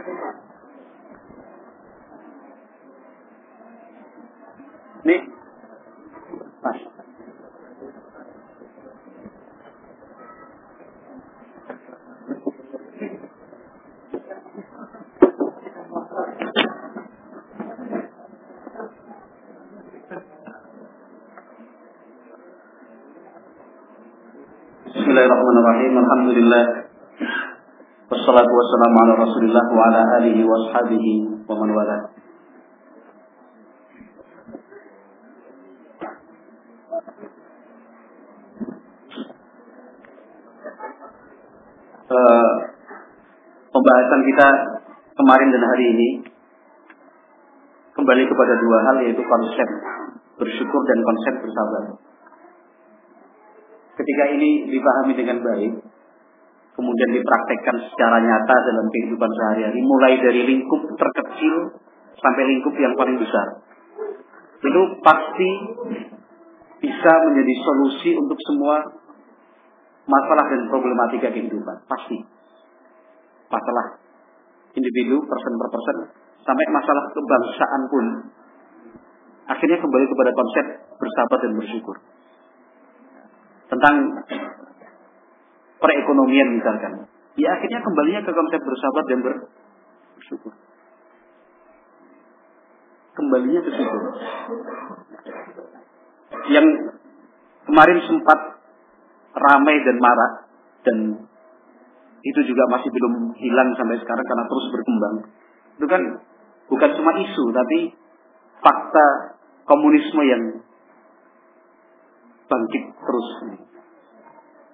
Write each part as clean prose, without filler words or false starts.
Nih, Mas. Bismillahirrahmanirrahim. Alhamdulillah. Wassalatu wassalamu ala Rasulillah wa ala alihi wa ashabihi wa man wala. Pembahasan kita kemarin dan hari ini kembali kepada dua hal, yaitu konsep bersyukur dan konsep bersabar. Ketika ini dipahami dengan baik, kemudian dipraktekkan secara nyata dalam kehidupan sehari-hari, mulai dari lingkup terkecil sampai lingkup yang paling besar, itu pasti bisa menjadi solusi untuk semua masalah dan problematika kehidupan. Pasti. Masalah individu, person per person, sampai masalah kebangsaan pun akhirnya kembali kepada konsep bersabar dan bersyukur. Tentang perekonomian misalkan, ya akhirnya kembalinya ke konsep bersabar dan bersyukur. Kembalinya ke situ. Yang kemarin sempat ramai dan marak, dan itu juga masih belum hilang sampai sekarang karena terus berkembang. Itu kan bukan cuma isu, tapi fakta komunisme yang bangkit terus.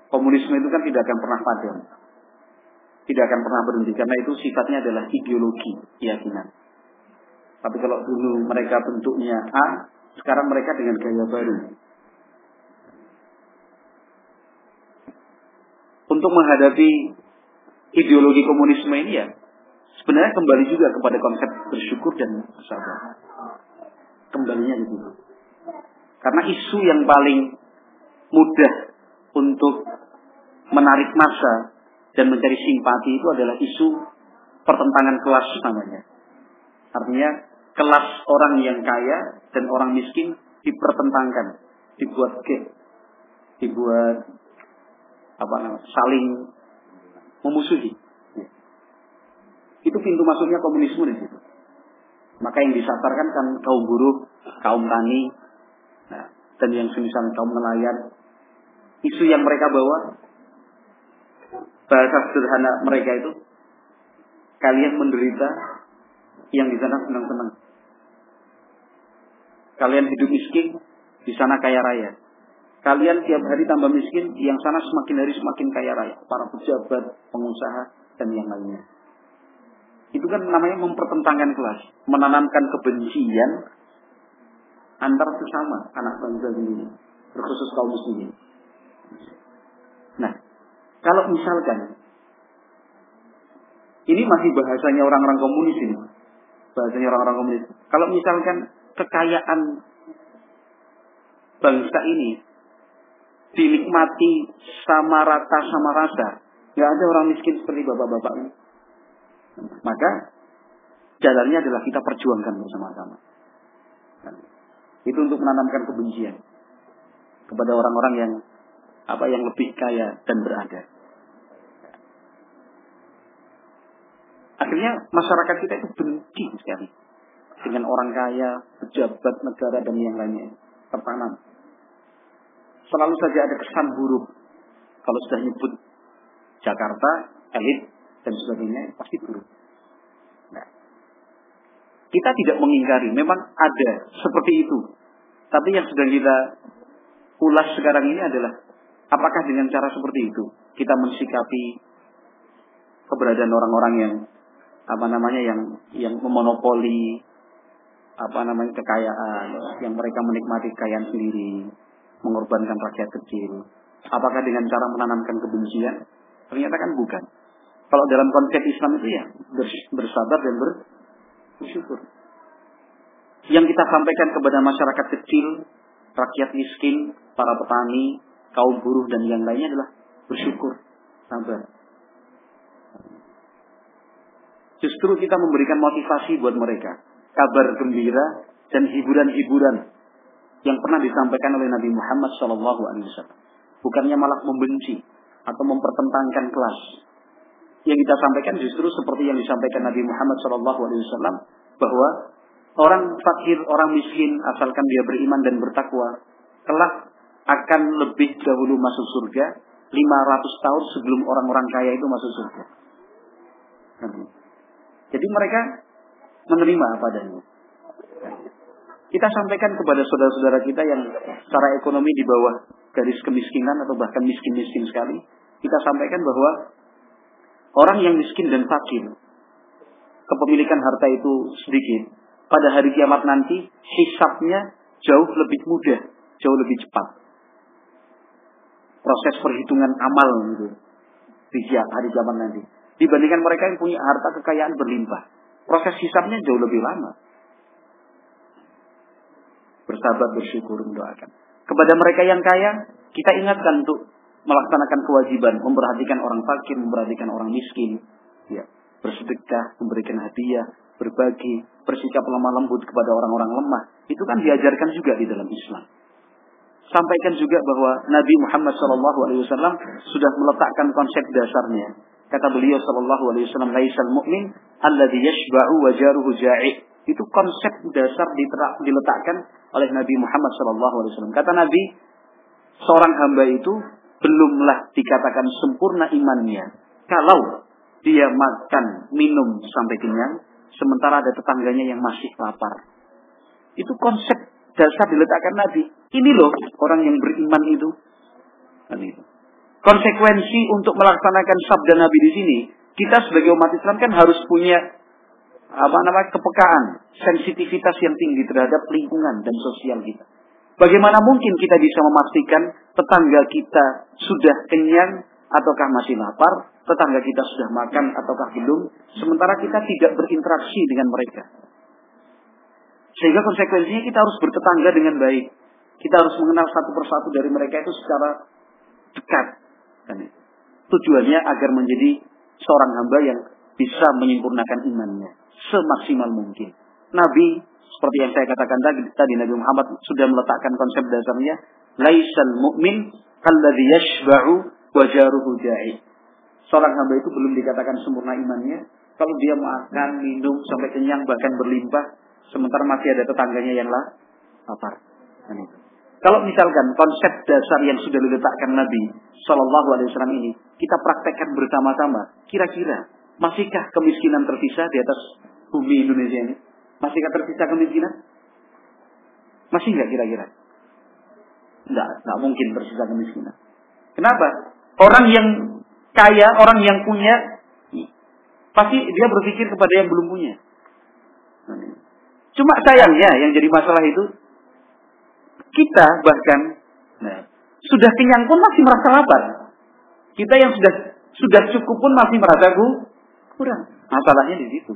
Komunisme itu kan tidak akan pernah padam, tidak akan pernah berhenti, karena itu sifatnya adalah ideologi, keyakinan. Tapi kalau dulu mereka bentuknya A, sekarang mereka dengan gaya baru. Untuk menghadapi ideologi komunisme ini, ya sebenarnya kembali juga kepada konsep bersyukur dan bersabar. Kembalinya gitu. Karena isu yang paling mudah untuk menarik massa dan mencari simpati itu adalah isu pertentangan kelas namanya. Artinya kelas orang yang kaya dan orang miskin dipertentangkan, dibuat saling memusuhi. Itu pintu masuknya komunisme di situ. Maka yang disasarkan kan kaum buruh, kaum tani, dan yang semisal kaum nelayan. Isu yang mereka bawa, bahasa sederhana mereka itu, kalian menderita, yang di sana senang-senang. Kalian hidup miskin, di sana kaya raya. Kalian tiap hari tambah miskin, yang sana semakin hari semakin kaya raya. Para pejabat, pengusaha, dan yang lainnya. Itu kan namanya mempertentangkan kelas, menanamkan kebencian antar sesama anak bangsa ini, terkhusus kaum muslimin. Nah, kalau misalkan ini masih bahasanya orang-orang komunis ini, bahasanya orang-orang komunis. Kalau misalkan kekayaan bangsa ini dinikmati sama rata sama rasa, nggak ada orang miskin seperti bapak-bapak ini, maka jalannya adalah kita perjuangkan bersama-sama. Itu untuk menanamkan kebencian kepada orang-orang yang yang lebih kaya dan berada. Akhirnya masyarakat kita itu benci sekali dengan orang kaya, pejabat negara dan yang lainnya. Tertanam. Selalu saja ada kesan buruk kalau sudah nyebut Jakarta, elit dan sebagainya, pasti buruk. Nah, kita tidak mengingkari, memang ada seperti itu. Tapi yang sedang kita ulas sekarang ini adalah apakah dengan cara seperti itu kita mensikapi keberadaan orang-orang yang yang memonopoli kekayaan, yang mereka menikmati kekayaan sendiri, mengorbankan rakyat kecil. Apakah dengan cara menanamkan kebencian? Ternyata kan bukan. Kalau dalam konsep Islam itu ya bersabar dan bersyukur. Yang kita sampaikan kepada masyarakat kecil, rakyat miskin, para petani, kaum buruh dan yang lainnya adalah bersyukur, sabar. Justru kita memberikan motivasi buat mereka. Kabar gembira dan hiburan-hiburan yang pernah disampaikan oleh Nabi Muhammad SAW. Bukannya malah membenci atau mempertentangkan kelas. Yang kita sampaikan justru seperti yang disampaikan Nabi Muhammad SAW, bahwa orang fakir, orang miskin, asalkan dia beriman dan bertakwa, kelak akan lebih dahulu masuk surga 500 tahun sebelum orang-orang kaya itu masuk surga. Jadi mereka menerima apa adanya. Kita sampaikan kepada saudara-saudara kita yang secara ekonomi di bawah garis kemiskinan atau bahkan miskin-miskin sekali, kita sampaikan bahwa orang yang miskin dan fakir, kepemilikan harta itu sedikit, pada hari kiamat nanti hisabnya jauh lebih mudah, jauh lebih cepat. Proses perhitungan amal gitu di hari kiamat nanti dibandingkan mereka yang punya harta kekayaan berlimpah. Proses hisabnya jauh lebih lama. Bersabar, bersyukur, mendoakan. Kepada mereka yang kaya, kita ingatkan untuk melaksanakan kewajiban, memperhatikan orang fakir, memperhatikan orang miskin, ya, bersedekah, memberikan hadiah, berbagi, bersikap lemah lembut kepada orang-orang lemah. Itu kan diajarkan juga di dalam Islam. Sampaikan juga bahwa Nabi Muhammad SAW sudah meletakkan konsep dasarnya. Kata beliau SAW, "Laisal mu'min alladhi yashba'u wa jaruhu ja'i." Itu konsep dasar diletakkan oleh Nabi Muhammad SAW. Kata Nabi, seorang hamba itu belumlah dikatakan sempurna imannya kalau dia makan, minum sampai kenyang, sementara ada tetangganya yang masih lapar. Itu konsep dasar diletakkan Nabi. Ini loh orang yang beriman itu. Konsekuensi untuk melaksanakan sabda Nabi di sini, kita sebagai umat Islam kan harus punya kepekaan, sensitivitas yang tinggi terhadap lingkungan dan sosial kita. Bagaimana mungkin kita bisa memastikan tetangga kita sudah kenyang ataukah masih lapar, tetangga kita sudah makan ataukah belum, sementara kita tidak berinteraksi dengan mereka. Sehingga konsekuensinya kita harus bertetangga dengan baik. Kita harus mengenal satu persatu dari mereka itu secara dekat. Tujuannya agar menjadi seorang hamba yang bisa menyempurnakan imannya semaksimal mungkin. Nabi, seperti yang saya katakan tadi, Nabi Muhammad sudah meletakkan konsep dasarnya, laisal mu'min alladhi yashba'u wa jaruhu ja'i. Seorang hamba itu belum dikatakan sempurna imannya kalau dia makan, minum sampai kenyang bahkan berlimpah, sementara masih ada tetangganya yang lapar. Kalau misalkan konsep dasar yang sudah diletakkan Nabi SAW ini kita praktekkan bersama-sama, kira-kira masihkah kemiskinan tersisa di atas bumi Indonesia ini? Masihkah tersisa kemiskinan? Masih nggak kira-kira? Nggak mungkin tersisa kemiskinan. Kenapa? Orang yang kaya, orang yang punya, pasti dia berpikir kepada yang belum punya. Cuma sayangnya yang jadi masalah itu, kita bahkan sudah kenyang pun masih merasa lapar. Kita yang sudah cukup pun masih merasa kurang. Masalahnya di situ.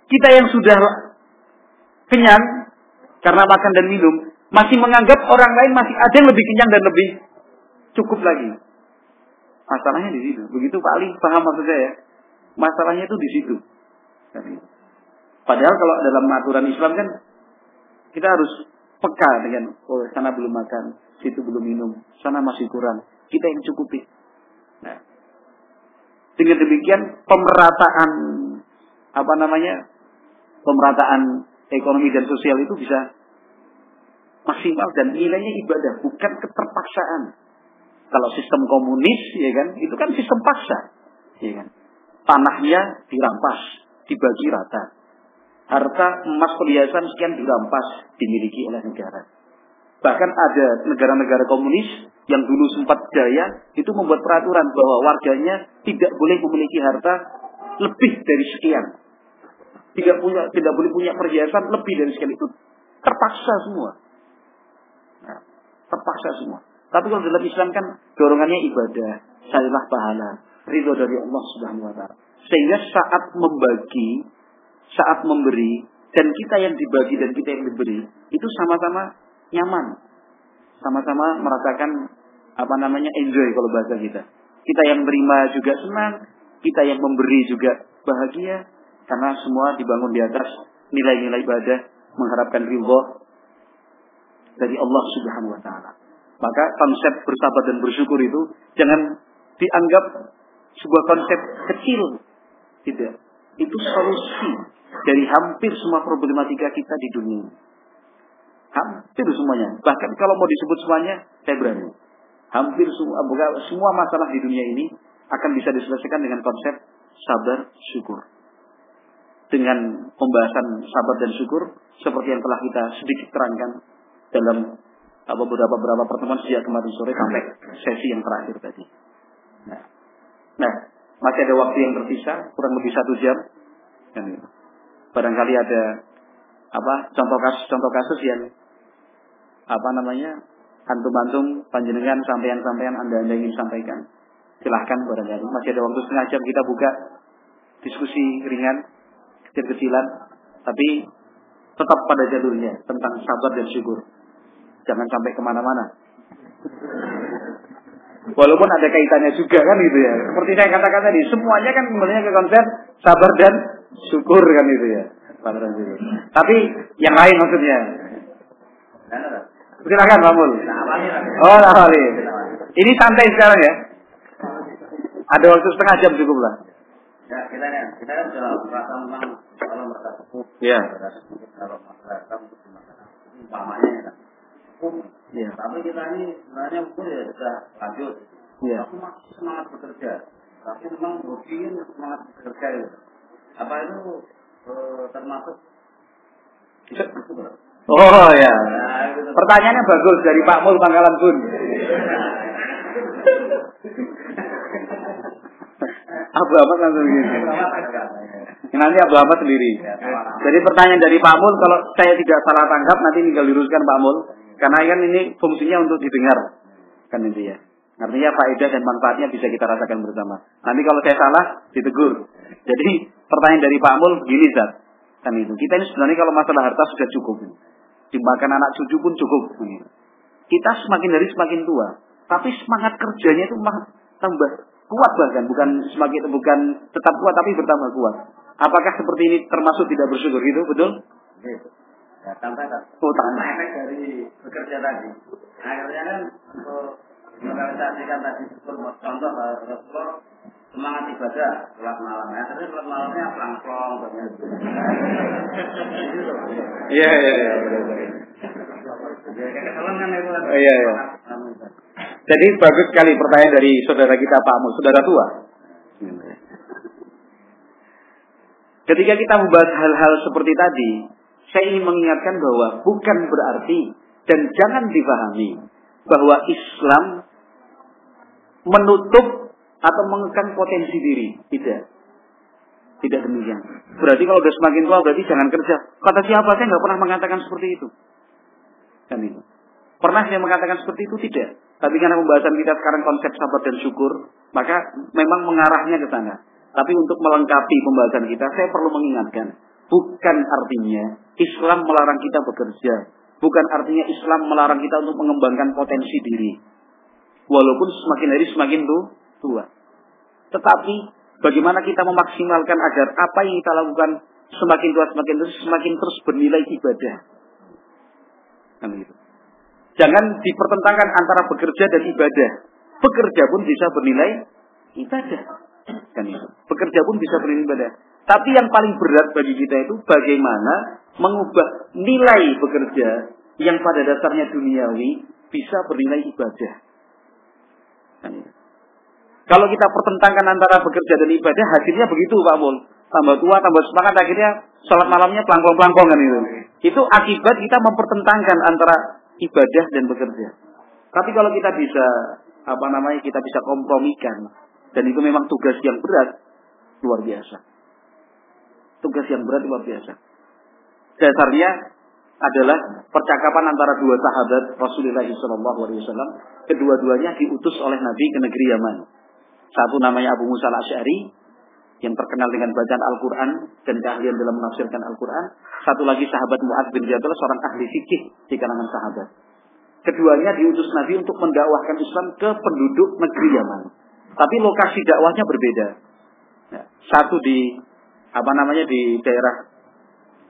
Kita yang sudah kenyang karena makan dan minum masih menganggap orang lain masih ada yang lebih kenyang dan lebih cukup lagi. Masalahnya di situ. Begitu Pak Ali paham maksud saya? Masalahnya itu di situ. Padahal kalau dalam aturan Islam kan kita harus peka dengan sana belum makan, situ belum minum, sana masih kurang. Kita yang cukupi. Nah, dengan demikian pemerataan pemerataan ekonomi dan sosial itu bisa maksimal dan nilainya ibadah, bukan keterpaksaan. Kalau sistem komunis, ya kan, itu kan sistem paksa, ya kan. Tanahnya dirampas, dibagi rata. Harta emas perhiasan sekian dirampas, dimiliki oleh negara. Bahkan ada negara-negara komunis yang dulu sempat jaya, itu membuat peraturan bahwa warganya tidak boleh memiliki harta lebih dari sekian. Tidak boleh punya perhiasan lebih dari sekian. Itu terpaksa semua. Nah, terpaksa semua. Tapi kalau dalam Islam kan dorongannya ibadah, carilah pahala, ridho dari Allah Subhanahu wa taala. Sehingga saat membagi, saat memberi, dan kita yang dibagi dan kita yang diberi, itu sama-sama nyaman. Sama-sama merasakan enjoy kalau bahasa kita. Kita yang menerima juga senang, kita yang memberi juga bahagia, Karena semua dibangun di atas nilai-nilai ibadah, mengharapkan ridha dari Allah Subhanahu wa taala. Maka konsep bersabar dan bersyukur itu jangan dianggap sebuah konsep kecil. Tidak. Itu solusi dari hampir semua problematika kita di dunia. Hampir semuanya. Bahkan kalau mau disebut semuanya, saya berani. Hampir semua masalah di dunia ini akan bisa diselesaikan dengan konsep sabar syukur. Dengan pembahasan sabar dan syukur seperti yang telah kita sedikit terangkan dalam beberapa pertemuan sejak kemarin sore sampai sesi yang terakhir tadi. Nah, masih ada waktu yang tersisa kurang lebih 1 jam. Barangkali ada contoh kasus yang antum panjenengan sampean Anda ingin sampaikan. Silahkan barangkali. Masih ada waktu setengah jam, kita buka diskusi ringan, kecil-kecilan, tapi tetap pada jalurnya tentang sabar dan syukur. Jangan sampai kemana-mana. Walaupun ada kaitannya juga kan gitu ya. Seperti saya katakan tadi, semuanya kan sebenarnya ke konsep sabar dan syukur kan gitu ya. Tapi yang lain maksudnya. Silakan Pak Mul. Oh, awali. Ini santai sekarang ya. Ada waktu setengah jam cukup lah. Ya, kita kan sudah merasa memang kalau merasa ya. Kalau masyarakat umpamanya ya. Ya. Tapi kita ini sebenarnya umur ya sudah lanjut. Ya. Aku masih semangat bekerja. Tapi memang hobiin semangat bekerja itu. Apa itu termasuk? Oh ya. Pertanyaannya bagus dari Pak Mul Pangkalan Bun. Abu Ahmad langsung gini. Nanti Abu Ahmad sendiri. Jadi pertanyaan dari Pak Mul, kalau saya tidak salah tangkap nanti tinggal diluruskan Pak Mul. Karena kan ini fungsinya untuk didengar. Kan itu ya. Artinya faedah dan manfaatnya bisa kita rasakan bersama. Nanti kalau saya salah, ditegur. Jadi pertanyaan dari Pak Mul gini, Zat. Kan itu. Kita ini sebenarnya kalau masalah harta sudah cukup. Dimakan anak cucu pun cukup. Kita semakin hari semakin tua. Tapi semangat kerjanya itu tambah kuat bahkan. Bukan tetap kuat tapi bertambah kuat. Apakah seperti ini termasuk tidak bersyukur gitu? Betul? Ya, tambah. Oh, tambah. Efek dari bekerja tadi. Akhirnya kan untuk merealisasikan tadi contoh Rasulullah semangat ibadah sholat malam. Akhirnya sholat malamnya plong-plong banyak. Iya. Iya. Jadi bagus sekali pertanyaan dari saudara kita Pak Mul, saudara tua. Ketika kita membahas hal-hal seperti tadi, saya ingin mengingatkan bahwa bukan berarti dan jangan dipahami bahwa Islam menutup atau mengekang potensi diri. Tidak demikian. Berarti kalau sudah semakin tua berarti jangan kerja. Kata siapa? Saya nggak pernah mengatakan seperti itu. Kan itu. Pernah saya mengatakan seperti itu? Tidak. Tapi karena pembahasan kita sekarang konsep sabar dan syukur, maka memang mengarahnya ke sana. Tapi untuk melengkapi pembahasan kita, saya perlu mengingatkan, bukan artinya Islam melarang kita bekerja. Bukan artinya Islam melarang kita untuk mengembangkan potensi diri. Walaupun semakin hari semakin tua. Tetapi bagaimana kita memaksimalkan agar apa yang kita lakukan semakin tua semakin terus bernilai ibadah. Kan gitu. Jangan dipertentangkan antara bekerja dan ibadah. Bekerja pun bisa bernilai ibadah. Kan itu. Bekerja pun bisa bernilai ibadah. Tapi yang paling berat bagi kita itu bagaimana mengubah nilai bekerja yang pada dasarnya duniawi bisa bernilai ibadah. Kan itu. Kalau kita pertentangkan antara bekerja dan ibadah, hasilnya begitu Pak Mul. Tambah tua, tambah semangat, akhirnya sholat malamnya pelangkong-pelangkong kan itu. Itu akibat kita mempertentangkan antara ibadah dan bekerja. Tapi kalau kita bisa, kita bisa kompromikan, dan itu memang tugas yang berat, luar biasa. Tugas yang berat luar biasa. Dasarnya adalah percakapan antara dua sahabat Rasulullah SAW. Kedua-duanya diutus oleh Nabi ke negeri Yaman. Satu namanya Abu Musa al-Asy'ari yang terkenal dengan bacaan Al-Quran dan keahlian dalam menafsirkan Al-Quran. Satu lagi sahabat Mu'adz bin Jabal, seorang ahli fikih di kalangan sahabat. Keduanya diutus Nabi untuk mendakwahkan Islam ke penduduk negeri Yaman. Tapi lokasi dakwahnya berbeda. Satu di di daerah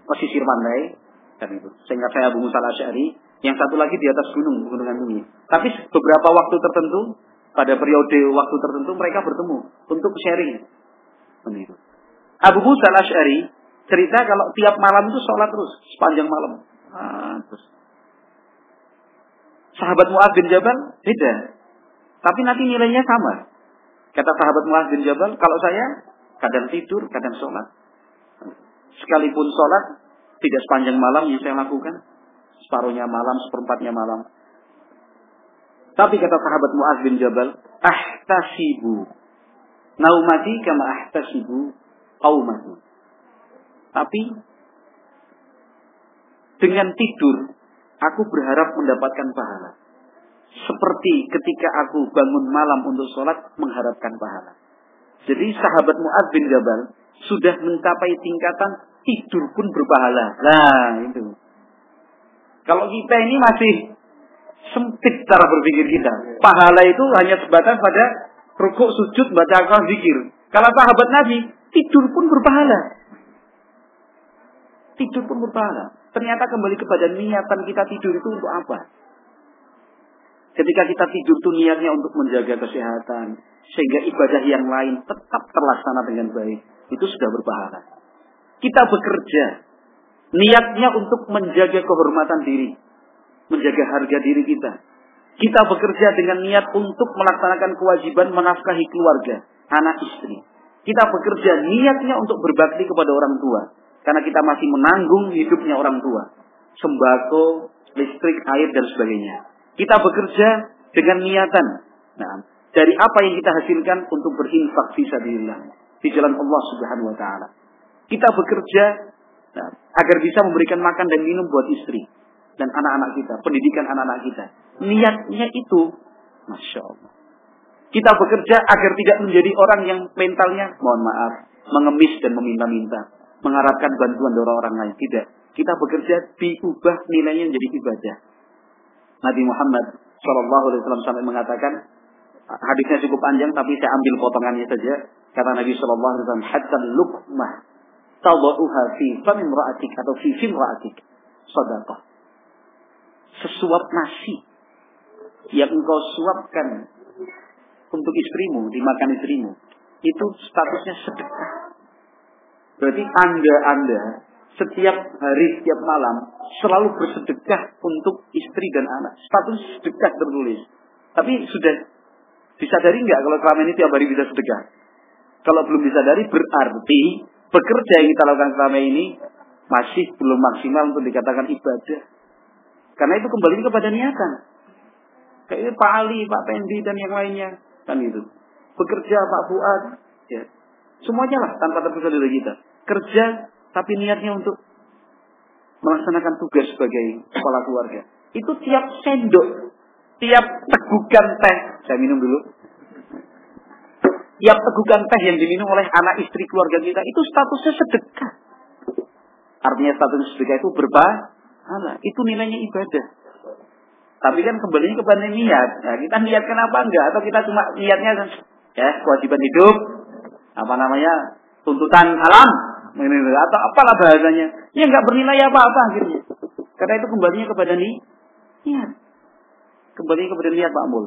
pesisir pantai dan itu. Seingat saya Abu Musa al-Asy'ari, yang satu lagi di atas gunungan tinggi. Tapi beberapa waktu tertentu, pada periode waktu tertentu mereka bertemu untuk sharing. Begitu. Abu Musa al-Asy'ari cerita kalau tiap malam itu sholat terus sepanjang malam. Terus. Sahabat Mu'adz bin Jabal beda, tapi nanti nilainya sama. Kata sahabat Mu'adz bin Jabal, kalau saya kadang tidur, kadang sholat. Sekalipun sholat tidak sepanjang malam yang saya lakukan, separuhnya malam, seperempatnya malam. Tapi kata sahabat Mu'adz bin Jabal, ahtasibu naumati kama ahtasibu qaumati. Tapi dengan tidur aku berharap mendapatkan pahala. Seperti ketika aku bangun malam untuk sholat mengharapkan pahala. Jadi sahabat Mu'adz bin Jabal sudah mencapai tingkatan tidur pun berpahala. Nah itu. Kalau kita ini masih sempit cara berpikir kita. Pahala itu hanya sebatas pada rukuk, sujud, baca Al-Quran, zikir. Kalau sahabat Nabi, tidur pun berpahala. Tidur pun berpahala. Ternyata kembali kepada niatan kita tidur itu untuk apa? Ketika kita tidur itu niatnya untuk menjaga kesehatan. Sehingga ibadah yang lain tetap terlaksana dengan baik. Itu sudah berpahala. Kita bekerja. Niatnya untuk menjaga kehormatan diri. Menjaga harga diri kita. Kita bekerja dengan niat untuk melaksanakan kewajiban menafkahi keluarga. Anak istri. Kita bekerja niatnya untuk berbakti kepada orang tua. Karena kita masih menanggung hidupnya orang tua. Sembako, listrik, air, dan sebagainya. Kita bekerja dengan niatan. Nah, dari apa yang kita hasilkan untuk berinfak fisabilillah. Di jalan Allah Subhanahu wa ta'ala. Kita bekerja agar bisa memberikan makan dan minum buat istri. Dan anak-anak kita. Pendidikan anak-anak kita. Niatnya itu. Masya Allah. Kita bekerja agar tidak menjadi orang yang mentalnya, mohon maaf, mengemis dan meminta-minta. Mengharapkan bantuan dari orang lain. Tidak. Kita bekerja diubah nilainya menjadi ibadah. Nabi Muhammad SAW sampai mengatakan, hadisnya cukup panjang tapi saya ambil potongannya saja. Kata Nabi SAW, hatta luqmah tadauha fi fami imra'atik atau fi imra'atik shadaqah. Sesuap nasi yang engkau suapkan untuk istrimu, dimakan istrimu, itu statusnya sedekah. Berarti Anda setiap hari, setiap malam selalu bersedekah untuk istri dan anak. Status sedekah tertulis. Tapi sudah disadari nggak kalau selama ini tiap hari bisa sedekah? Kalau belum disadari berarti bekerja yang kita lakukan selama ini masih belum maksimal untuk dikatakan ibadah. Karena itu kembali kepada niatan. Kayak Pak Ali, Pak Pendi dan yang lainnya kan itu. Bekerja Pak Fuad, ya. Semuanya lah tanpa terpisah dari kita. Kerja tapi niatnya untuk melaksanakan tugas sebagai kepala keluarga. Itu tiap sendok, tiap tegukan teh, saya minum dulu. Tiap tegukan teh yang diminum oleh anak istri keluarga kita, itu statusnya sedekah. Artinya status sedekah itu berpahala. Itu nilainya ibadah. Tapi kan kembali kepada niat. Nah, kita niatkan apa enggak? Atau kita cuma niatnya ya kewajiban hidup, tuntutan alam, atau apalah bahasanya, ya nggak bernilai apa-apa akhirnya. Karena itu kembalinya kepada niat. Kembali kepada niat Pak Mul.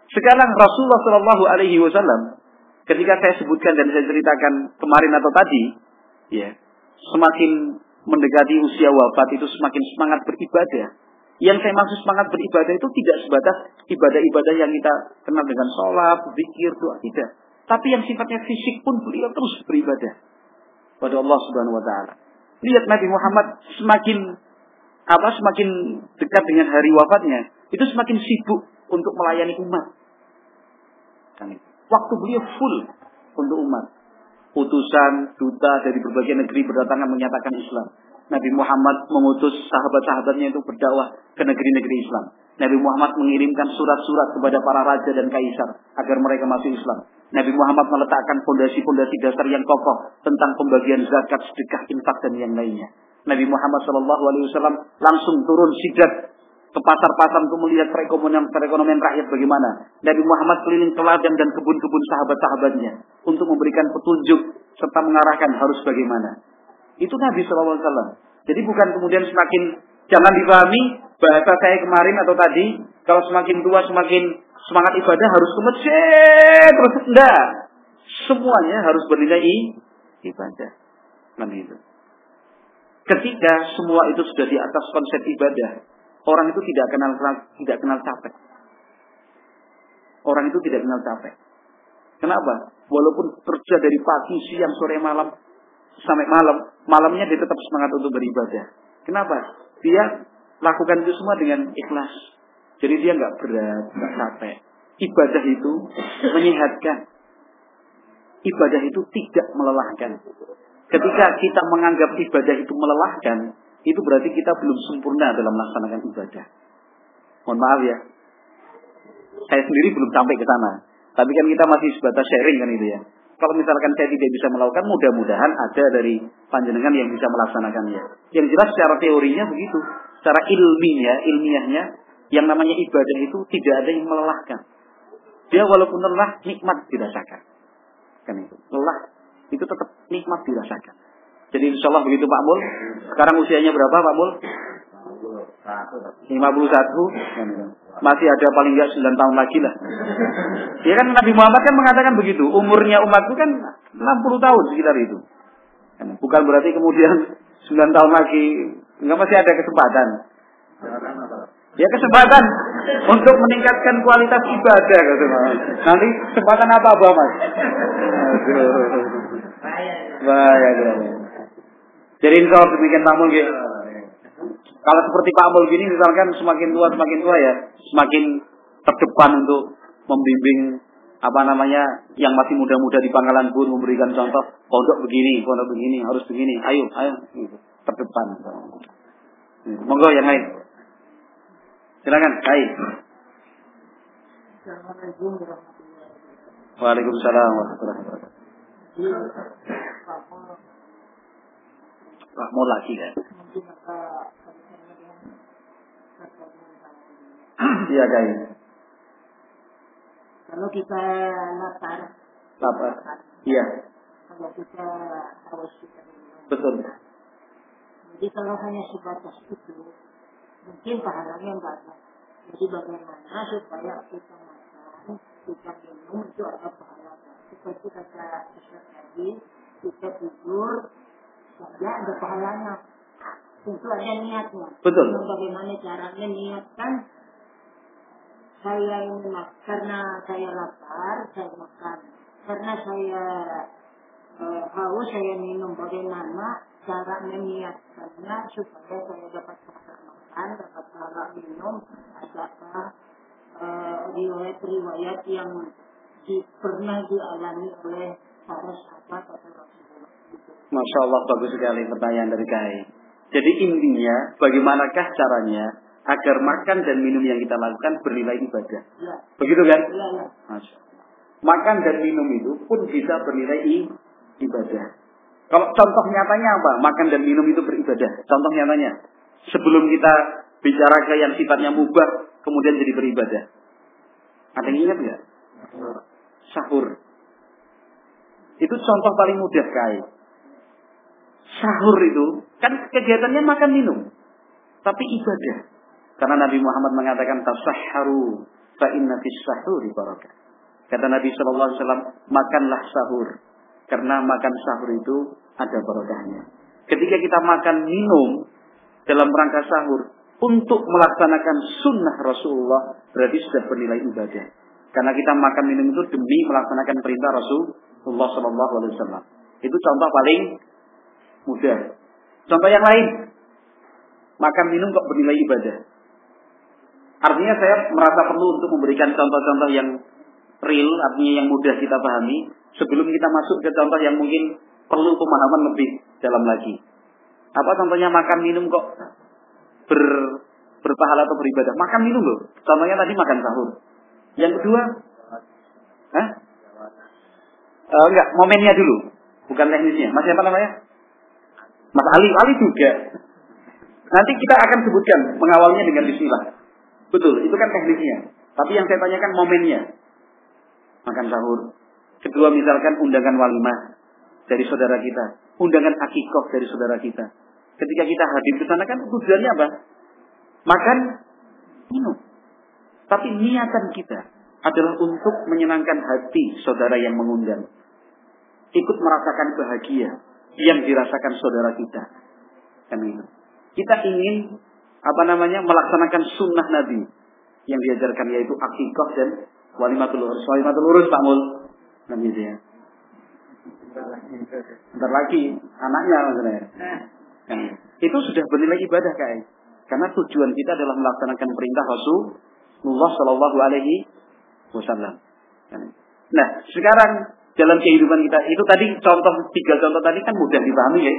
Sekarang Rasulullah SAW, ketika saya sebutkan dan saya ceritakan kemarin atau tadi, ya, semakin mendekati usia wafat itu semakin semangat beribadah. Yang saya maksud semangat beribadah itu tidak sebatas ibadah-ibadah yang kita kenal dengan sholat, zikir, doa, tidak. Tapi yang sifatnya fisik pun beliau terus beribadah pada Allah Subhanahu wa taala. Lihat Nabi Muhammad semakin dekat dengan hari wafatnya, itu semakin sibuk untuk melayani umat. Waktu beliau full untuk umat. Utusan, duta dari berbagai negeri berdatangan menyatakan Islam. Nabi Muhammad mengutus sahabat-sahabatnya untuk berdakwah ke negeri-negeri Islam. Nabi Muhammad mengirimkan surat-surat kepada para raja dan kaisar agar mereka masuk Islam. Nabi Muhammad meletakkan fondasi-fondasi dasar yang kokoh tentang pembagian zakat, sedekah, infak dan yang lainnya. Nabi Muhammad SAW langsung turun sidat ke pasar-pasar untuk melihat perekonomian rakyat bagaimana. Nabi Muhammad keliling teladan dan kebun-kebun sahabat-sahabatnya untuk memberikan petunjuk serta mengarahkan harus bagaimana. Itu Nabi SAW. Jadi bukan kemudian semakin jangan dipahami bahasa saya kemarin atau tadi, kalau semakin tua semakin semangat ibadah harus ke masjid terus, enggak. Semuanya harus bernilai ibadah. Kan itu. Ketika semua itu sudah di atas konsep ibadah, orang itu tidak kenal capek. Orang itu tidak kenal capek. Kenapa? Walaupun kerja dari pagi, siang, sore, malam sampai malamnya dia tetap semangat untuk beribadah. Kenapa? Dia lakukan itu semua dengan ikhlas. Jadi dia nggak berat, nggak capek. Ibadah itu menyehatkan. Ibadah itu tidak melelahkan. Ketika kita menganggap ibadah itu melelahkan, itu berarti kita belum sempurna dalam melaksanakan ibadah. Mohon maaf ya, saya sendiri belum sampai ke sana. Tapi kan kita masih sebatas sharing kan itu ya. Kalau misalkan saya tidak bisa melakukan, mudah-mudahan ada dari panjenengan yang bisa melaksanakannya. Yang jelas secara teorinya begitu. Secara ilmiahnya, yang namanya ibadah itu tidak ada yang melelahkan. Dia walaupun lelah, nikmat dirasakan. Kan itu. Lelah, itu tetap nikmat dirasakan. Jadi insya Allah begitu Pak Mul. Sekarang usianya berapa Pak Mul? 51. Masih ada paling enggak 9 tahun lagi lah. Ya kan Nabi Muhammad kan mengatakan begitu. Umurnya umatku kan 60 tahun sekitar itu. Bukan berarti kemudian 9 tahun lagi enggak, masih ada kesempatan. Ya kesempatan untuk meningkatkan kualitas ibadah gitu. Nanti kesempatan apa Mas? Bahaya. Jadi insya Allah demikian Pak Mul gitu. Kalau seperti Pak Mul gini misalkan semakin tua ya, semakin terdepan untuk membimbing yang masih muda-muda di Pangkalan Bun, memberikan contoh pondok begini, harus begini. Ayo gitu. Terdepan. Monggo yang lain. Silakan, baik. Waalaikumsalam warahmatullahi wabarakatuh. Pak Mul lagi kan? Iya guys. Kalau kita lapar. Iya. Kalau kita haus kita minum. Betul. Jadi kalau hanya sebatas itu, mungkin pahalanya banyak. Jadi bagaimana supaya kita makan, kita minum itu ada pahalanya. Seperti kata Ustaz tadi, kita tidur, saja ada pahalanya. Tentu ada niatnya. Betul. Bagaimana caranya niatkan? Saya ini karena saya lapar, saya makan. Karena saya haus, saya minum. Bagaimana cara meniatkannya supaya saya dapat makan, dapat minum? Adakah riwayat-riwayat yang pernah dialami oleh para sahabat atau Rasulullah? Masya Allah, bagus sekali pertanyaan dari Kai. Jadi intinya, bagaimanakah caranya agar makan dan minum yang kita lakukan bernilai ibadah? Ya. Begitu kan? Ya. Masya Allah. Makan dan minum itu pun bisa bernilai ibadah. Kalau contoh nyatanya apa? Makan dan minum itu beribadah. Contoh nyatanya, sebelum kita bicara ke yang sifatnya mubah, kemudian jadi beribadah. Ada yang ingat nggak? Sahur. Itu contoh paling mudah, Kai. Sahur itu kan kegiatannya makan minum, tapi ibadah. Karena Nabi Muhammad mengatakan tasahharu fa inna fis sahuri barakah. Kata Nabi sallallahu alaihi wasallam, makanlah sahur karena makan sahur itu ada barokahnya. Ketika kita makan minum dalam rangka sahur untuk melaksanakan sunnah Rasulullah, berarti sudah bernilai ibadah. Karena kita makan minum itu demi melaksanakan perintah Rasulullah sallallahu alaihi wasallam. Itu contoh paling mudah. Contoh yang lain, makan minum kok bernilai ibadah. Artinya saya merasa perlu untuk memberikan contoh-contoh yang real, artinya yang mudah kita pahami, sebelum kita masuk ke contoh yang mungkin perlu pemahaman lebih dalam lagi. Apa contohnya makan minum kok berpahala atau beribadah? Makan minum loh. Contohnya tadi makan sahur. Yang kedua, enggak, momennya dulu, bukan teknisnya. Mas siapa namanya? Mas Ali juga. Nanti kita akan sebutkan mengawalnya dengan bismillah. Betul, itu kan teknisnya. Tapi yang saya tanyakan momennya. Makan sahur. Kedua misalkan undangan walimah. dari saudara kita, undangan akikah dari saudara kita. Ketika kita hadir ke sana kan tujuannya apa? Makan, minum. Tapi niatan kita adalah untuk menyenangkan hati saudara yang mengundang. Ikut merasakan bahagia yang dirasakan saudara kita. Kan itu. Kita ingin melaksanakan sunnah Nabi yang diajarkan, yaitu akikah dan walimatul urus. Walimatul urus Pak Mul. Kan gitu ya. Bentar lagi anaknya maksudnya. Kan. Itu sudah bernilai ibadah Kak. Karena tujuan kita adalah melaksanakan perintah Rasulullah Shallallahu Alaihi Wasallam. Nah, sekarang dalam kehidupan kita itu tadi tiga contoh tadi kan mudah dipahami ya.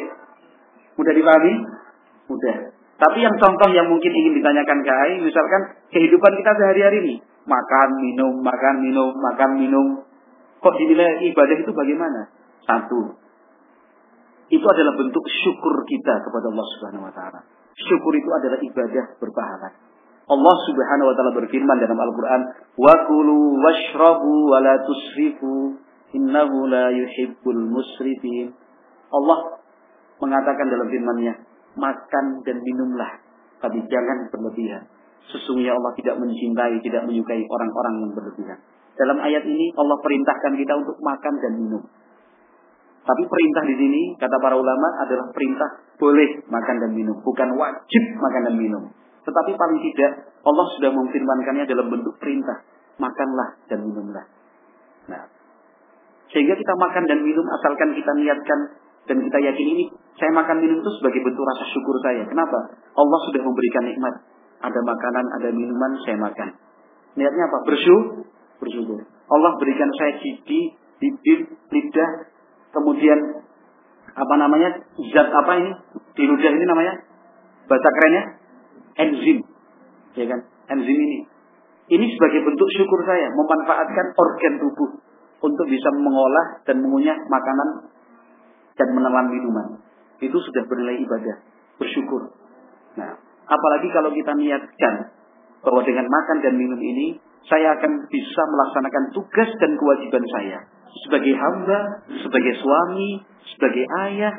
Mudah dipahami? Mudah. Tapi yang contoh yang mungkin ingin ditanyakan ke Ai, misalkan kehidupan kita sehari-hari ini, makan, minum, makan, minum, makan, minum. Kok dinilai ibadah itu bagaimana? Satu, itu adalah bentuk syukur kita kepada Allah Subhanahu wa taala. Syukur itu adalah ibadah berpahala. Allah Subhanahu wa taala berfirman dalam Al-Qur'an, "Wa kulu washrabu wa la tusrifu, innahu la yuhibbul musrifin." Allah mengatakan dalam firman-Nya, makan dan minumlah, tapi jangan berlebihan. Sesungguhnya Allah tidak mencintai, tidak menyukai orang-orang yang berlebihan. Dalam ayat ini Allah perintahkan kita untuk makan dan minum. Tapi perintah di sini, kata para ulama, adalah perintah boleh makan dan minum, bukan wajib makan dan minum. Tetapi paling tidak Allah sudah memfirmankannya dalam bentuk perintah, makanlah dan minumlah. Nah, sehingga kita makan dan minum asalkan kita niatkan dan kita yakin ini saya makan minum itu sebagai bentuk rasa syukur saya. Kenapa? Allah sudah memberikan nikmat. Ada makanan, ada minuman, saya makan. Niatnya apa? Bersyukur. Allah berikan saya gigi, bibir, lidah, kemudian zat apa ini? Di lidah ini namanya bahasa kerennya enzim. Ya kan? Enzim ini. Ini sebagai bentuk syukur saya memanfaatkan organ tubuh untuk bisa mengolah dan mengunyah makanan dan menelan minuman. Itu sudah bernilai ibadah, bersyukur. Nah, apalagi kalau kita niatkan bahwa dengan makan dan minum ini saya akan bisa melaksanakan tugas dan kewajiban saya sebagai hamba, sebagai suami, sebagai ayah,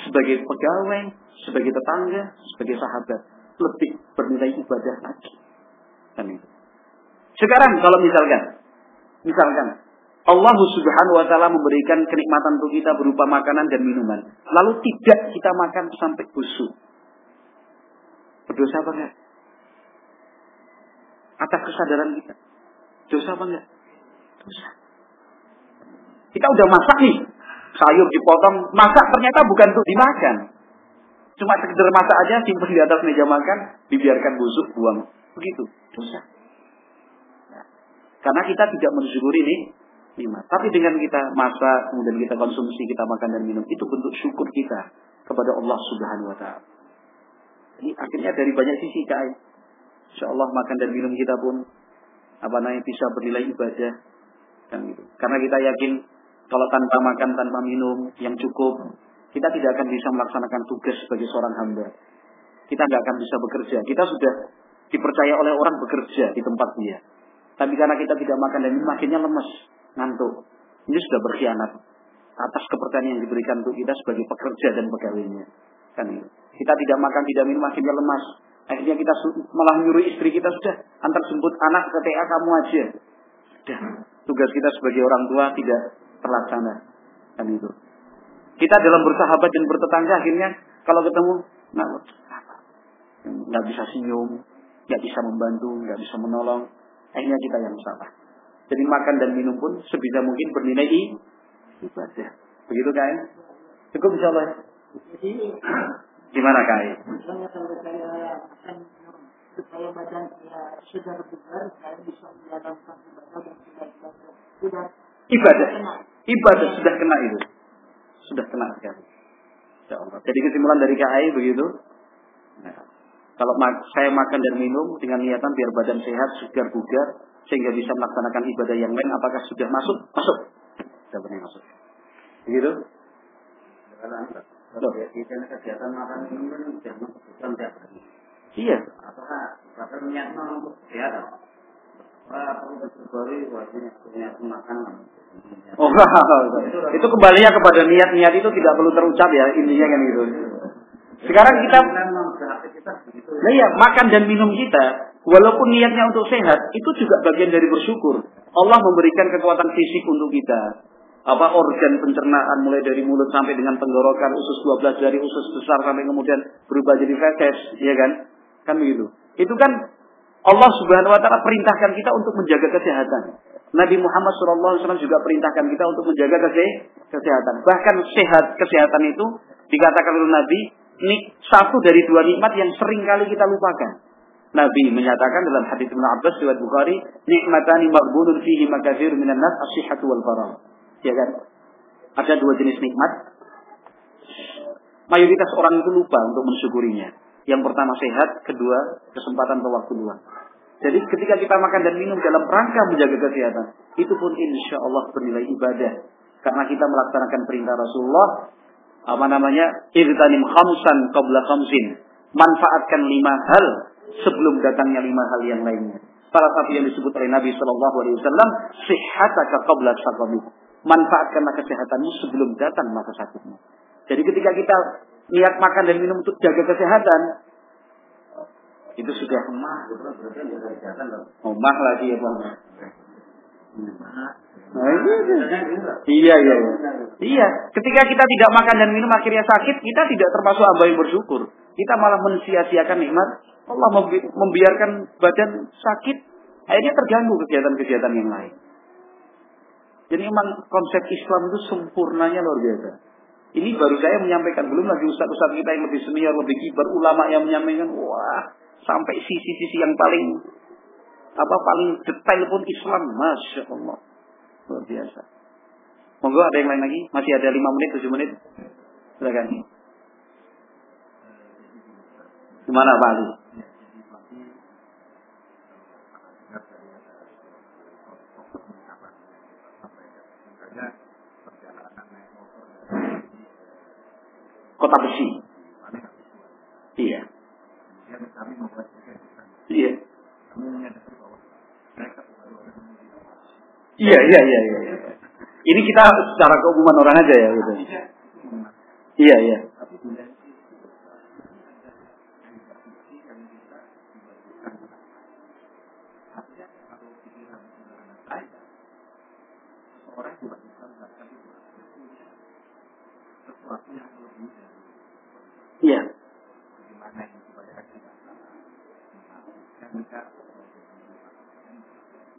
sebagai pegawai, sebagai tetangga, sebagai sahabat, lebih bernilai ibadah lagi. Sekarang kalau misalkan Allah Subhanahu wa taala memberikan kenikmatan untuk kita berupa makanan dan minuman, lalu tidak kita makan sampai busuk. Berdosa apa enggak? Atas kesadaran kita. Dosa apa enggak? Dosa. Kita udah masak nih, sayur dipotong, masak ternyata bukan untuk dimakan. Cuma sekedar masak aja, simpan di atas meja makan, dibiarkan busuk, buang. Begitu, dosa. Nah, karena kita tidak mensyukuri ini nikmat. Tapi dengan kita masak, kemudian kita konsumsi, kita makan dan minum, itu bentuk syukur kita kepada Allah Subhanahu wa taala. Jadi akhirnya dari banyak sisi insyaallah makan dan minum kita pun bisa bernilai ibadah kan gitu. Karena kita yakin kalau tanpa makan, tanpa minum yang cukup, kita tidak akan bisa melaksanakan tugas sebagai seorang hamba. Kita nggak akan bisa bekerja. Kita sudah dipercaya oleh orang bekerja di tempat dia. Tapi karena kita tidak makan dan minum, akhirnya lemes, ngantuk. Ini sudah berkhianat atas kepercayaan yang diberikan untuk kita sebagai pekerja dan pegawainya. Kan itu. Kita tidak makan, tidak minum, akhirnya lemas. Akhirnya kita malah nyuruh istri kita, sudah antar jemput anak ke TA kamu aja. Sudah. Tugas kita sebagai orang tua tidak terlaksana. Kan itu. Kita dalam bersahabat dan bertetangga akhirnya kalau ketemu nggak bisa senyum, nggak bisa membantu, nggak bisa menolong. Akhirnya kita yang salah. Jadi makan dan minum pun sebisa mungkin bernilai ibadah. Begitu kan? Cukup insyaallah. Gimana Kai? Misalnya kalau saya makan minum supaya badan saya sudah bugar, saya bisa menjalankan ibadah dan sudah ibadah sudah kena itu. Sudah kena sekali. Insyaallah. Jadi kesimpulan dari KAI begitu. Nah, kalau saya makan dan minum dengan niatan biar badan sehat, segar bugar, sehingga bisa melaksanakan ibadah yang lain, apakah sudah masuk? Masuk. Sudah benar masuk. Begitu? Kegiatan makan minum jangan kebutuhan tiap hari. Iya. Apakah niatnya untuk sehat? perlu bersyukuri wajibnya punya makan. Oh, itu kembalinya kepada niat-niat itu tidak perlu terucap ya, intinya kan gitu. Sekarang kita, nah ya, makan dan minum kita, walaupun niatnya untuk sehat, itu juga bagian dari bersyukur. Allah memberikan kekuatan fisik untuk kita. Organ pencernaan mulai dari mulut sampai dengan tenggorokan, usus 12 jari, usus besar sampai kemudian berubah jadi feses, ya kan? Kan begitu. Itu kan Allah Subhanahu wa taala perintahkan kita untuk menjaga kesehatan. Nabi Muhammad SAW juga perintahkan kita untuk menjaga kesehatan. Bahkan kesehatan itu dikatakan oleh Nabi, ini satu dari dua nikmat yang sering kali kita lupakan. Nabi menyatakan dalam hadis Ibnu Abbas riwayat Bukhari, nikmatani maghbunun fihi makatsirun minan nas as-sihhatu wal faragh. Ya kan? Ada dua jenis nikmat. Mayoritas orang itu lupa untuk mensyukurinya. Yang pertama sehat, kedua kesempatan atau waktu luang. Jadi ketika kita makan dan minum dalam rangka menjaga kesehatan, itu pun insya Allah bernilai ibadah. Karena kita melaksanakan perintah Rasulullah, irtanim khamsan qabla khamsin. Manfaatkan 5 hal sebelum datangnya 5 hal yang lainnya. Salah satu yang disebut oleh Nabi SAW, sihhataka qabla saqamik. Manfaatkanlah kesehatanmu sebelum datang masa sakitmu. Jadi ketika kita niat makan dan minum untuk jaga kesehatan, itu sudah omah lagi ya Bang. Iya. Ketika kita tidak makan dan minum akhirnya sakit, kita tidak termasuk hamba yang bersyukur. Kita malah mensia-siakan nikmat. Allah membiarkan badan sakit, akhirnya terganggu kegiatan-kegiatan yang lain. Jadi memang konsep Islam itu sempurnanya luar biasa. Ini baru saya menyampaikan, belum lagi ustaz-ustaz kita yang lebih senior, lebih kibar, ulama yang menyampaikan, wah, sampai sisi-sisi yang paling detail pun Islam, masya Allah, luar biasa. Monggo ada yang lain lagi? Masih ada 5 menit, 7 menit. Silakan. Gimana Pak Ali? Kota Besi. Iya. Iya. Iya. Ini kita secara keumuman orang aja ya gitu. Iya. Iya.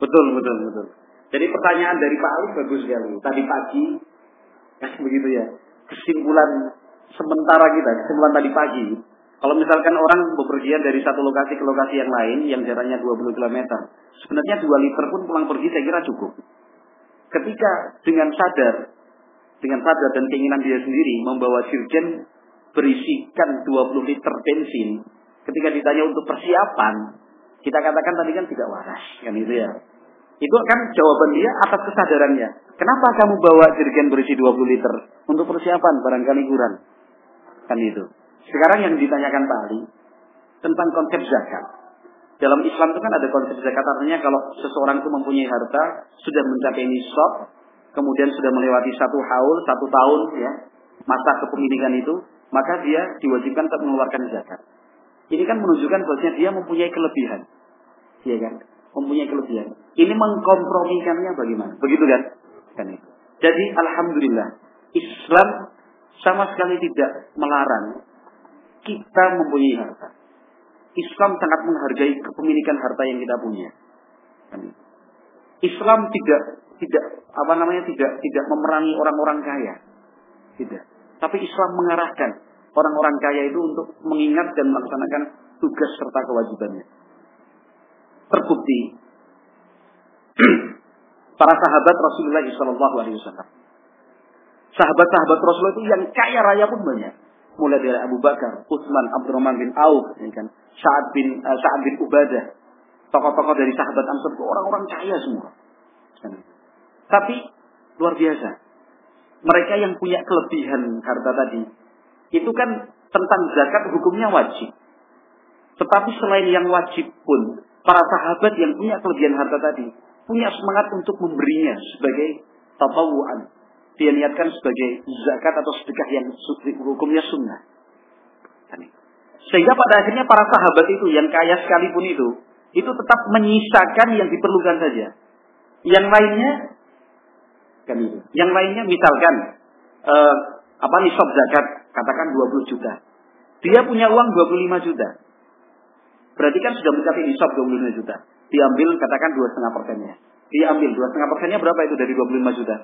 Betul. Jadi pertanyaan dari Pak Ali bagus sekali. Tadi pagi, begitu ya. Kesimpulan sementara kita, kesimpulan tadi pagi. Kalau misalkan orang bepergian dari satu lokasi ke lokasi yang lain, yang jaraknya 20 km, sebenarnya 2 liter pun pulang pergi saya kira cukup. Ketika dengan sadar dan keinginan dia sendiri membawa dirjen berisikan 20 liter bensin, ketika ditanya untuk persiapan, kita katakan tadi kan tidak waras, kan itu ya. Itu kan jawaban dia atas kesadarannya. Kenapa kamu bawa jerigen berisi 20 liter? Untuk persiapan, barangkali kurang. Kan itu. Sekarang yang ditanyakan Pak Ali tentang konsep zakat. Dalam Islam itu kan ada konsep zakat, artinya kalau seseorang itu mempunyai harta, sudah mencapai nisab, kemudian sudah melewati 1 haul, 1 tahun ya, masa kepemilikan itu, maka dia diwajibkan untuk mengeluarkan zakat. Ini kan menunjukkan bahwasanya dia mempunyai kelebihan. Iya kan? Mempunyai kelebihan. Ini mengkompromikannya bagaimana? Begitu kan? Kan itu. Jadi alhamdulillah, Islam sama sekali tidak melarang kita mempunyai harta. Islam sangat menghargai kepemilikan harta yang kita punya. Kan itu. Islam tidak memerangi orang-orang kaya. Tidak. Tapi Islam mengarahkan orang-orang kaya itu untuk mengingat dan melaksanakan tugas serta kewajibannya. Terbukti para sahabat Rasulullah SAW. Sahabat-sahabat Rasulullah itu yang kaya raya pun banyak. Mulai dari Abu Bakar, Utsman, Abdurrahman bin Auf, Sa'ad bin Ubadah. Tokoh-tokoh dari sahabat Ansar itu orang-orang kaya semua. Tapi luar biasa. Mereka yang punya kelebihan harta tadi, itu kan tentang zakat hukumnya wajib. Tetapi selain yang wajib pun, para sahabat yang punya kelebihan harta tadi punya semangat untuk memberinya sebagai tatawuan. Dia niatkan sebagai zakat atau sedekah yang hukumnya sunnah. Sehingga pada akhirnya para sahabat itu yang kaya sekalipun itu tetap menyisakan yang diperlukan saja. Yang lainnya kan itu. Yang lainnya misalkan nisab zakat katakan 20 juta. Dia punya uang 25 juta. Berarti kan sudah mencapai nisab 25 juta. Diambil katakan 2,5%-nya. Diambil 2,5%-nya berapa itu dari 25 juta?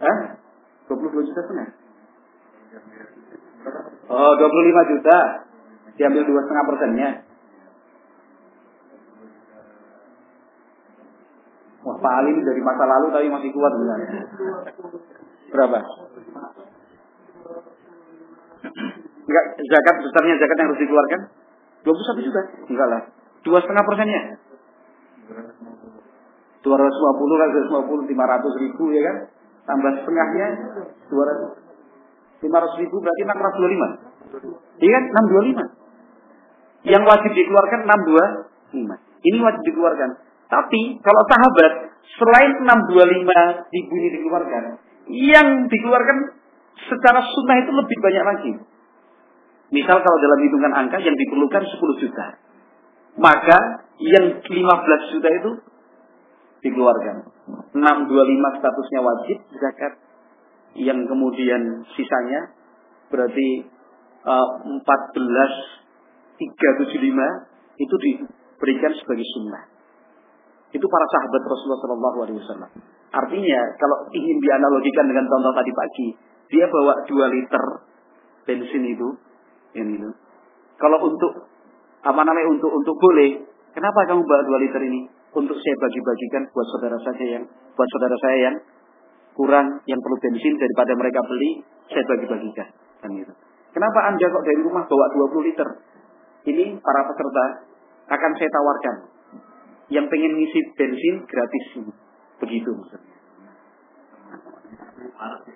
Hah? 22 juta setengah. Oh, 25 juta. Diambil 2,5%-nya. Wah, Pak Ali dari masa lalu tapi masih kuat sebenarnya. Berapa? Enggak, besarnya zakat yang harus dikeluarkan 21 juta. Enggak lah. 2,5%-nya. 250 kan 250 500 ribu ya kan? Tambah setengahnya 200 500 ribu berarti 625. Iya kan? 625. Yang wajib dikeluarkan 625. Ini wajib dikeluarkan. Tapi kalau sahabat selain 625 ribu ini dikeluarkan, yang dikeluarkan secara sunnah itu lebih banyak lagi. Misal kalau dalam hitungan angka yang diperlukan 10 juta. Maka yang 15 juta itu dikeluarkan. 625 statusnya wajib zakat. Yang kemudian sisanya berarti 14,375 itu diberikan sebagai sunnah. Itu para sahabat Rasulullah SAW. Artinya kalau ingin dianalogikan dengan contoh tadi pagi, dia bawa 2 liter bensin itu, yang itu. Kalau untuk untuk boleh, kenapa kamu bawa 2 liter ini? Untuk saya bagi-bagikan buat saudara saya yang kurang, yang perlu bensin daripada mereka beli, saya bagi-bagikan. Kan gitu. Kenapa Anda kok dari rumah bawa 20 liter? Ini para peserta akan saya tawarkan. Yang pengen ngisi bensin gratis. Begitu maksudnya.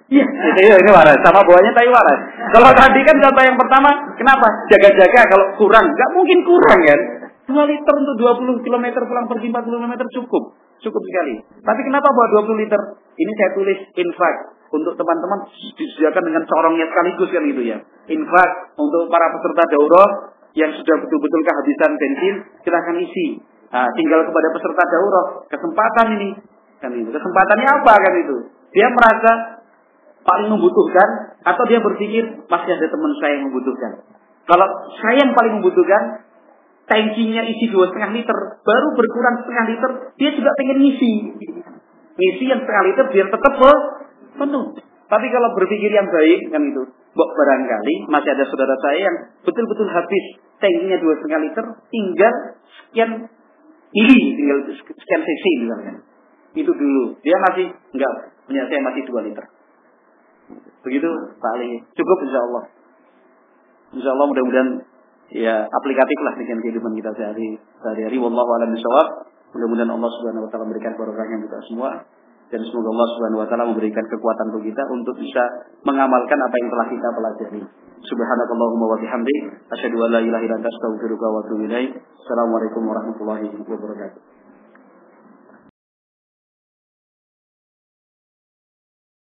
Iya, ini waras. Sama bawahnya tapi waras. Kalau tadi kan contoh yang pertama, kenapa? Jaga-jaga kalau kurang. Nggak mungkin kurang kan? 2 liter untuk 20 km pulang pergi 40 km cukup. Cukup sekali. Tapi kenapa bawa 20 liter? Ini saya tulis infak. Untuk teman-teman disediakan dengan corongnya sekaligus kan gitu ya. Infak untuk para peserta daurah yang sudah betul-betul kehabisan bensin, silahkan isi. Nah, tinggal kepada peserta daurah kesempatan ini. Kan itu. Kesempatannya apa kan itu? Dia merasa paling membutuhkan atau dia berpikir masih ada teman saya yang membutuhkan. Kalau saya yang paling membutuhkan, tangkinya isi 2,5 liter, baru berkurang setengah liter, dia juga pengen ngisi. Ngisi yang setengah liter biar tetap penuh. Tapi kalau berpikir yang baik kan itu, barangkali masih ada saudara saya yang betul-betul habis tangkinya 2,5 liter, tinggal sekian tinggal sekian cc misalnya. Itu dulu. Dia masih enggak punya, saya masih 2 liter. Begitu Pak Ali. Cukup insyaallah. Insyaallah mudah-mudahan ya aplikatif lah dengan kehidupan kita sehari-hari. Wallahu a'lam bishawab. Mudah-mudahan Allah Subhanahu wa taala memberikan barokahnya kita semua dan semoga Allah Subhanahu wa taala memberikan kekuatan bagi kita untuk bisa mengamalkan apa yang telah kita pelajari. Subhanakallahumma wa bihamdik asyhadu an la ilaha illa anta astaghfiruka wa atubu ilaik. Assalamualaikum warahmatullahi wabarakatuh.